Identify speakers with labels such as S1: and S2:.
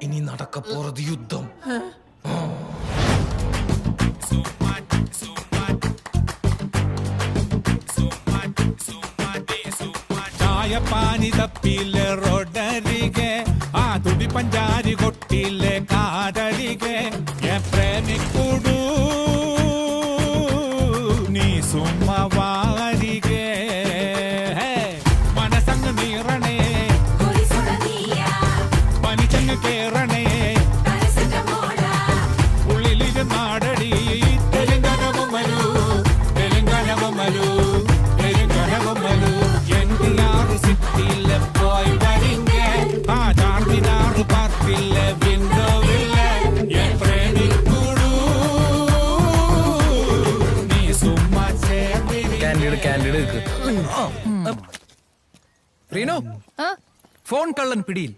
S1: ഇനി നടക്കപ്പോറത് യുദ്ധം.
S2: പാനി തപ്പിലെ റോഡരികെ ആ തുടി പഞ്ചാരി കൊട്ടിലെ കാതലികെ പ്രേമിക്കൂടു നീ സുമ്മവാരികെ മനസങ്ങ് നീറണേ പനിച്ചങ്ങ് കേറണേ ഉള്ളിലിരു നാടടി തെലുങ്കനവും വരൂ തെലുങ്കനവും വരൂ തെലുങ്കനവും വരൂ NTR സിറ്റിയിലെ പോയി വരിങ്ങേ ആ ചാർമിനാറ് പാർക്കിലെ വിൻഡോവിലെ പ്രേമിക്കൂടു നീ സുമ്മാ
S1: കാൻഡിഡ് റീനോ ഫോൺ കള്ളൻ പിടിയിൽ.